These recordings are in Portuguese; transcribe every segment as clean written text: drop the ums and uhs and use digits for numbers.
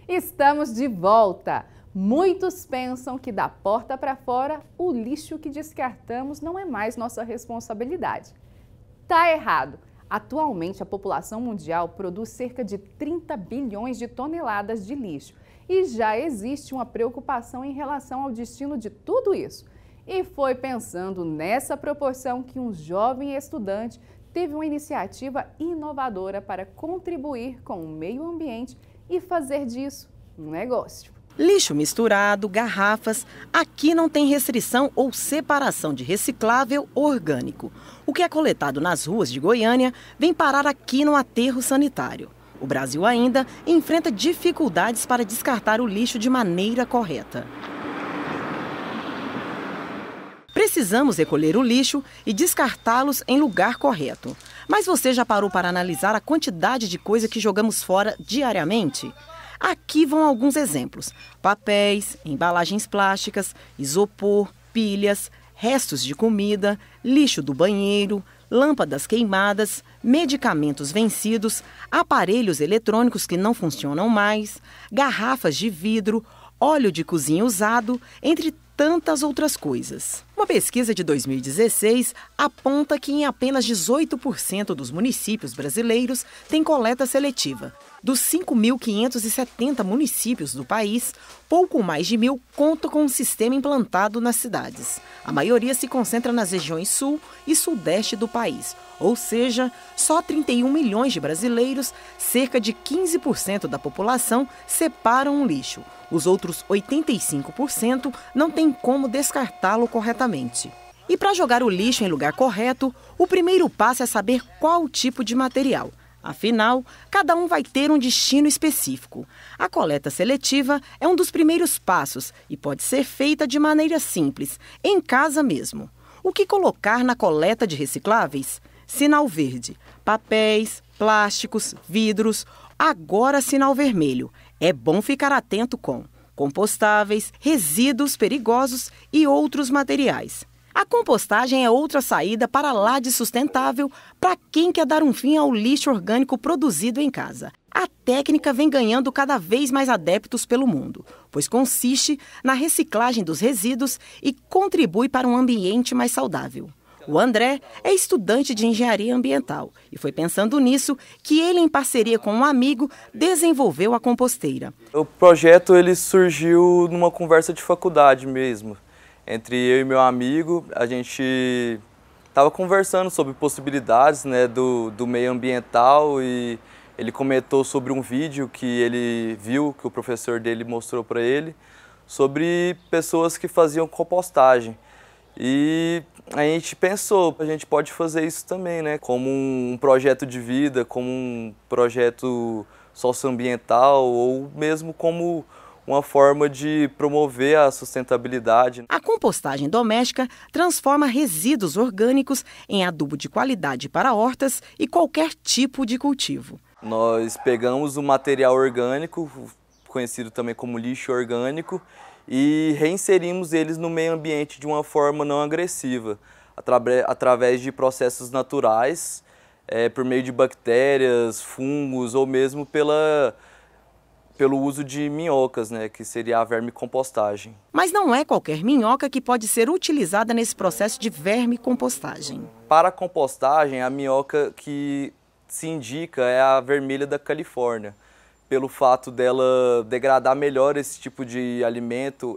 Estamos de volta! Muitos pensam que da porta para fora, o lixo que descartamos não é mais nossa responsabilidade. Tá errado! Atualmente, a população mundial produz cerca de 30 bilhões de toneladas de lixo e já existe uma preocupação em relação ao destino de tudo isso. E foi pensando nessa proporção que um jovem estudante teve uma iniciativa inovadora para contribuir com o meio ambiente e fazer disso um negócio. Lixo misturado, garrafas, aqui não tem restrição ou separação de reciclável ou orgânico. O que é coletado nas ruas de Goiânia vem parar aqui no aterro sanitário. O Brasil ainda enfrenta dificuldades para descartar o lixo de maneira correta. Precisamos recolher o lixo e descartá-los em lugar correto. Mas você já parou para analisar a quantidade de coisa que jogamos fora diariamente? Aqui vão alguns exemplos: papéis, embalagens plásticas, isopor, pilhas, restos de comida, lixo do banheiro, lâmpadas queimadas, medicamentos vencidos, aparelhos eletrônicos que não funcionam mais, garrafas de vidro, óleo de cozinha usado, entre tantas outras coisas. Uma pesquisa de 2016 aponta que em apenas 18% dos municípios brasileiros tem coleta seletiva. Dos 5.570 municípios do país, pouco mais de 1.000 contam com um sistema implantado nas cidades. A maioria se concentra nas regiões sul e sudeste do país, ou seja, só 31 milhões de brasileiros, cerca de 15% da população, separam o lixo. Os outros 85% não têm como descartá-lo corretamente. E para jogar o lixo em lugar correto, o primeiro passo é saber qual o tipo de material. Afinal, cada um vai ter um destino específico. A coleta seletiva é um dos primeiros passos e pode ser feita de maneira simples, em casa mesmo. O que colocar na coleta de recicláveis? Sinal verde: papéis, plásticos, vidros. Agora sinal vermelho: é bom ficar atento com compostáveis, resíduos perigosos e outros materiais. A compostagem é outra saída para lá de sustentável para quem quer dar um fim ao lixo orgânico produzido em casa. A técnica vem ganhando cada vez mais adeptos pelo mundo, pois consiste na reciclagem dos resíduos e contribui para um ambiente mais saudável. O André é estudante de engenharia ambiental e foi pensando nisso que ele, em parceria com um amigo, desenvolveu a composteira. O projeto ele surgiu numa conversa de faculdade mesmo. Entre eu e meu amigo, a gente estava conversando sobre possibilidades, né, do meio ambiental, e ele comentou sobre um vídeo que ele viu, que o professor dele mostrou para ele, sobre pessoas que faziam compostagem. E a gente pensou, a gente pode fazer isso também, né, como um projeto de vida, como um projeto socioambiental ou mesmo como uma forma de promover a sustentabilidade. A compostagem doméstica transforma resíduos orgânicos em adubo de qualidade para hortas e qualquer tipo de cultivo. Nós pegamos o material orgânico, conhecido também como lixo orgânico, e reinserimos eles no meio ambiente de uma forma não agressiva, através de processos naturais, por meio de bactérias, fungos ou mesmo pelo uso de minhocas, né, que seria a vermicompostagem. Mas não é qualquer minhoca que pode ser utilizada nesse processo de vermicompostagem. Para a compostagem, a minhoca que se indica é a vermelha da Califórnia, pelo fato dela degradar melhor esse tipo de alimento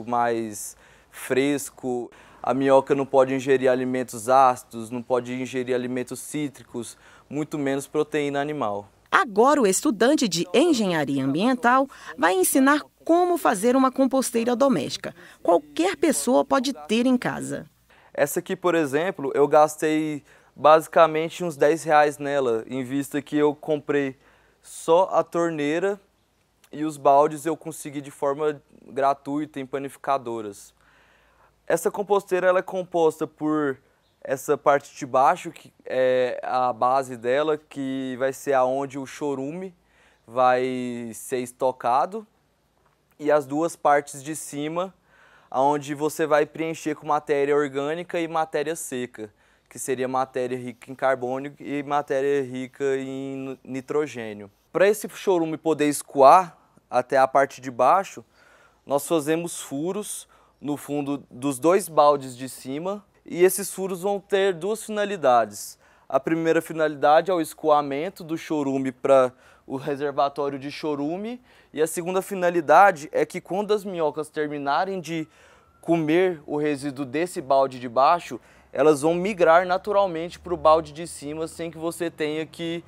mais fresco. A minhoca não pode ingerir alimentos ácidos, não pode ingerir alimentos cítricos, muito menos proteína animal. Agora o estudante de engenharia ambiental vai ensinar como fazer uma composteira doméstica. Qualquer pessoa pode ter em casa. Essa aqui, por exemplo, eu gastei basicamente uns R$10 nela, em vista que eu comprei só a torneira e os baldes eu consegui de forma gratuita em panificadoras. Essa composteira ela é composta por essa parte de baixo, que é a base dela, que vai ser aonde o chorume vai ser estocado, e as duas partes de cima, aonde você vai preencher com matéria orgânica e matéria seca, que seria matéria rica em carbono e matéria rica em nitrogênio. Para esse chorume poder escoar até a parte de baixo, nós fazemos furos no fundo dos 2 baldes de cima, e esses furos vão ter 2 finalidades. A primeira finalidade é o escoamento do chorume para o reservatório de chorume, e a segunda finalidade é que quando as minhocas terminarem de comer o resíduo desse balde de baixo, elas vão migrar naturalmente para o balde de cima sem que você tenha que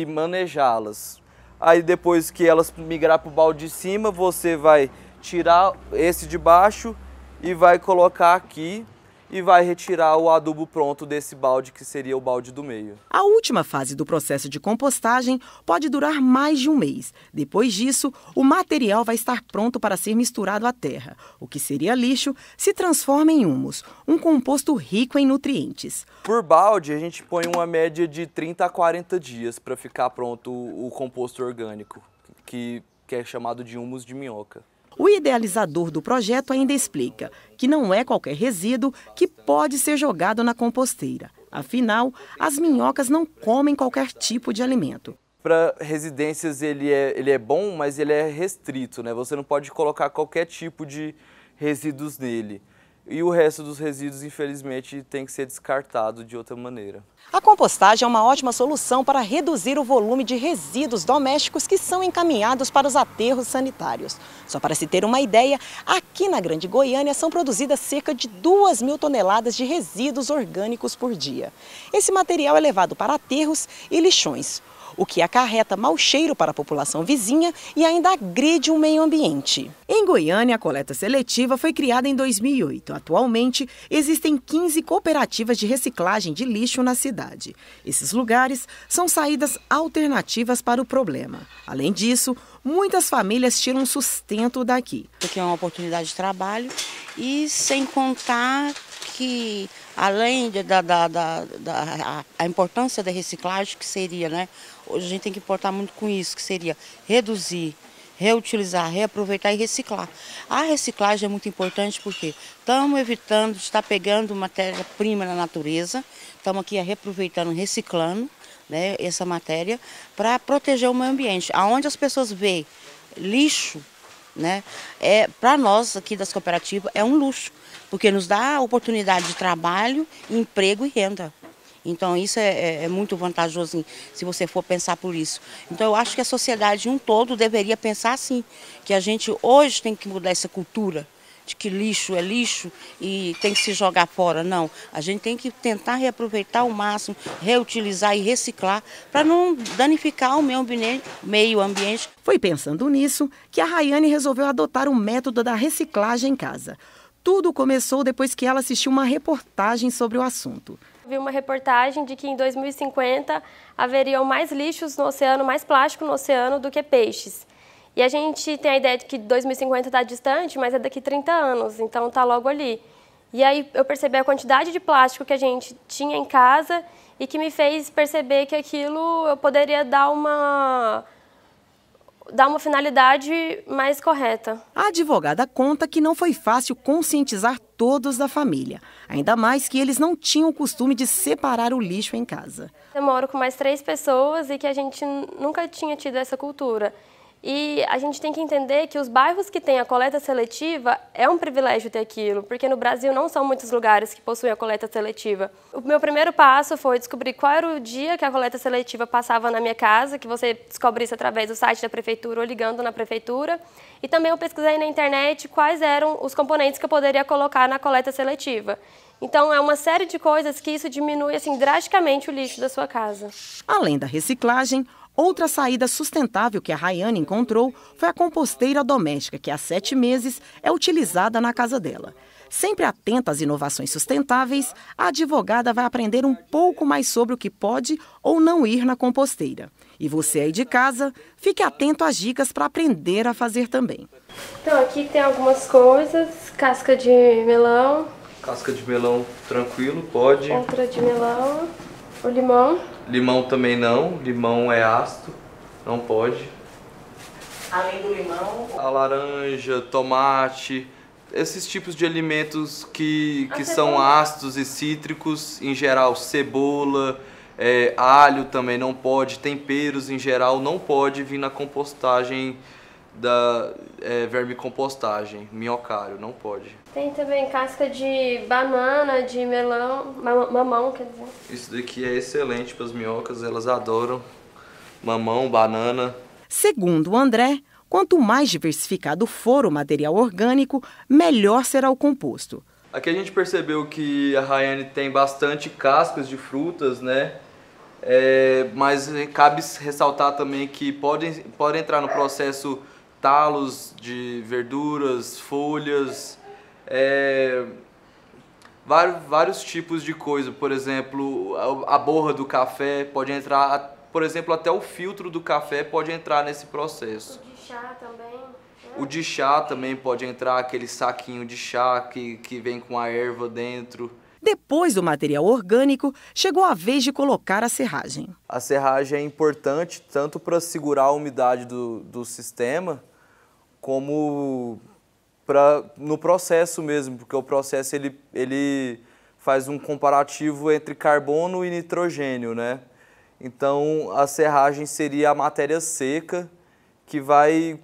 manejá-las. Aí depois que elas migrar para o balde de cima, você vai tirar esse de baixo e vai colocar aqui e vai retirar o adubo pronto desse balde, que seria o balde do meio. A última fase do processo de compostagem pode durar mais de um mês. Depois disso, o material vai estar pronto para ser misturado à terra. O que seria lixo se transforma em humus, um composto rico em nutrientes. Por balde, a gente põe uma média de 30 a 40 dias para ficar pronto o composto orgânico, que é chamado de humus de minhoca. O idealizador do projeto ainda explica que não é qualquer resíduo que pode ser jogado na composteira. Afinal, as minhocas não comem qualquer tipo de alimento. Para residências ele é bom, mas ele é restrito, né? Você não pode colocar qualquer tipo de resíduos nele. E o resto dos resíduos, infelizmente, tem que ser descartado de outra maneira. A compostagem é uma ótima solução para reduzir o volume de resíduos domésticos que são encaminhados para os aterros sanitários. Só para se ter uma ideia, aqui na Grande Goiânia são produzidas cerca de 2.000 toneladas de resíduos orgânicos por dia. Esse material é levado para aterros e lixões, o que acarreta mau cheiro para a população vizinha e ainda agride o meio ambiente. Em Goiânia, a coleta seletiva foi criada em 2008. Atualmente, existem 15 cooperativas de reciclagem de lixo na cidade. Esses lugares são saídas alternativas para o problema. Além disso, muitas famílias tiram sustento daqui. Porque é uma oportunidade de trabalho e sem contar que, além da importância da reciclagem, que seria, né? Hoje a gente tem que importar muito com isso, que seria reduzir, reutilizar, reaproveitar e reciclar. A reciclagem é muito importante porque estamos evitando de estar pegando matéria-prima na natureza, estamos aqui reaproveitando, reciclando, né, essa matéria para proteger o meio ambiente. Aonde as pessoas veem lixo, né, para nós aqui das cooperativas é um luxo, porque nos dá oportunidade de trabalho, emprego e renda. Então isso é muito vantajoso se você for pensar por isso. Então eu acho que a sociedade um todo deveria pensar assim, que a gente hoje tem que mudar essa cultura de que lixo é lixo e tem que se jogar fora. Não, a gente tem que tentar reaproveitar ao máximo, reutilizar e reciclar para não danificar o meio ambiente. Foi pensando nisso que a Rayane resolveu adotar o método da reciclagem em casa. Tudo começou depois que ela assistiu uma reportagem sobre o assunto. Vi uma reportagem de que em 2050 haveriam mais lixos no oceano, mais plástico no oceano do que peixes. E a gente tem a ideia de que 2050 está distante, mas é daqui 30 anos, então está logo ali. E aí eu percebi a quantidade de plástico que a gente tinha em casa e que me fez perceber que aquilo eu poderia dar uma finalidade mais correta. A advogada conta que não foi fácil conscientizar todos da família, ainda mais que eles não tinham o costume de separar o lixo em casa. Eu moro com mais 3 pessoas e que a gente nunca tinha tido essa cultura. E a gente tem que entender que os bairros que têm a coleta seletiva é um privilégio ter aquilo, porque no Brasil não são muitos lugares que possuem a coleta seletiva. O meu primeiro passo foi descobrir qual era o dia que a coleta seletiva passava na minha casa, que você descobre isso através do site da prefeitura ou ligando na prefeitura. E também eu pesquisei na internet quais eram os componentes que eu poderia colocar na coleta seletiva. Então é uma série de coisas que isso diminui assim, drasticamente o lixo da sua casa. Além da reciclagem, outra saída sustentável que a Rayane encontrou foi a composteira doméstica, que há 7 meses é utilizada na casa dela. Sempre atenta às inovações sustentáveis, a advogada vai aprender um pouco mais sobre o que pode ou não ir na composteira. E você aí de casa, fique atento às dicas para aprender a fazer também. Então aqui tem algumas coisas, casca de melão. Casca de melão tranquilo, pode. Outra de melão. O limão. Limão também não, limão é ácido, não pode. Além do limão, a laranja, tomate, esses tipos de alimentos que são ácidos e cítricos, em geral cebola, alho também não pode, temperos em geral não pode vir na compostagem da vermicompostagem, minhocário, não pode. Tem também casca de banana, de melão, mamão, quer dizer. Isso daqui é excelente para as minhocas, elas adoram mamão, banana. Segundo o André, quanto mais diversificado for o material orgânico, melhor será o composto. Aqui a gente percebeu que a Rayane tem bastante cascas de frutas, né? Mas cabe ressaltar também que pode entrar no processo talos de verduras, folhas, vários tipos de coisa. Por exemplo, a borra do café pode entrar, por exemplo, até o filtro do café pode entrar nesse processo. O de chá também. O de chá também pode entrar, aquele saquinho de chá que vem com a erva dentro. Depois do material orgânico, chegou a vez de colocar a serragem. A serragem é importante tanto para segurar a umidade do sistema, como no processo mesmo, porque o processo ele faz um comparativo entre carbono e nitrogênio, né? Então a serragem seria a matéria seca que vai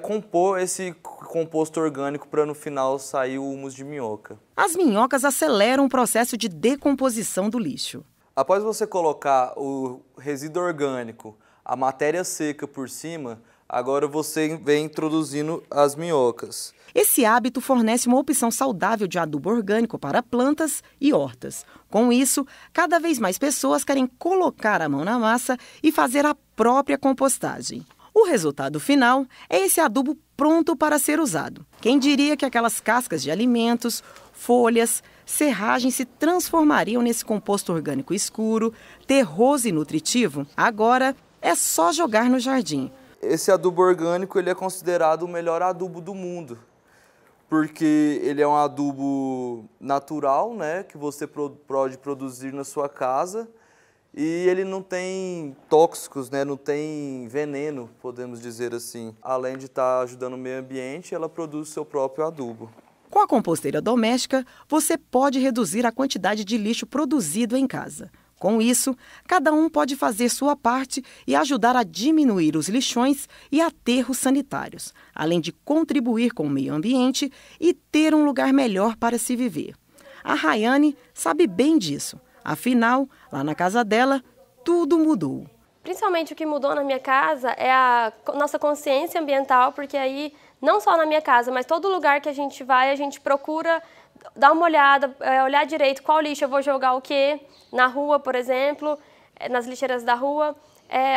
compor esse composto orgânico para no final sair o humus de minhoca. As minhocas aceleram o processo de decomposição do lixo. Após você colocar o resíduo orgânico, a matéria seca por cima, agora você vem introduzindo as minhocas. Esse hábito fornece uma opção saudável de adubo orgânico para plantas e hortas. Com isso, cada vez mais pessoas querem colocar a mão na massa e fazer a própria compostagem. O resultado final é esse adubo pronto para ser usado. Quem diria que aquelas cascas de alimentos, folhas, serragens se transformariam nesse composto orgânico escuro, terroso e nutritivo? Agora é só jogar no jardim. Esse adubo orgânico ele é considerado o melhor adubo do mundo, porque ele é um adubo natural, né, que você pode produzir na sua casa. E ele não tem tóxicos, né? Não tem veneno, podemos dizer assim. Além de estar ajudando o meio ambiente, ela produz o seu próprio adubo. Com a composteira doméstica, você pode reduzir a quantidade de lixo produzido em casa. Com isso, cada um pode fazer sua parte e ajudar a diminuir os lixões e aterros sanitários, além de contribuir com o meio ambiente e ter um lugar melhor para se viver. A Rayane sabe bem disso. Afinal, lá na casa dela, tudo mudou. Principalmente o que mudou na minha casa é a nossa consciência ambiental, porque aí, não só na minha casa, mas todo lugar que a gente vai, a gente procura dar uma olhada, olhar direito qual lixo eu vou jogar o quê. Na rua, por exemplo, nas lixeiras da rua.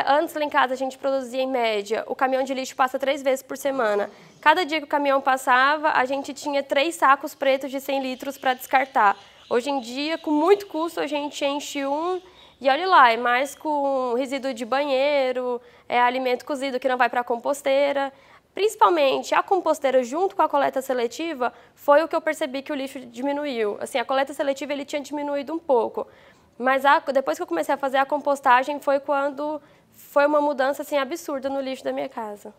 Antes lá em casa a gente produzia em média, o caminhão de lixo passa 3 vezes por semana. Cada dia que o caminhão passava, a gente tinha 3 sacos pretos de 100 litros para descartar. Hoje em dia, com muito custo, a gente enche um e olha lá, é mais com resíduo de banheiro, alimento cozido que não vai para a composteira. Principalmente a composteira junto com a coleta seletiva foi o que eu percebi que o lixo diminuiu. Assim, a coleta seletiva ele tinha diminuído um pouco, mas depois que eu comecei a fazer a compostagem foi quando foi uma mudança assim, absurda no lixo da minha casa.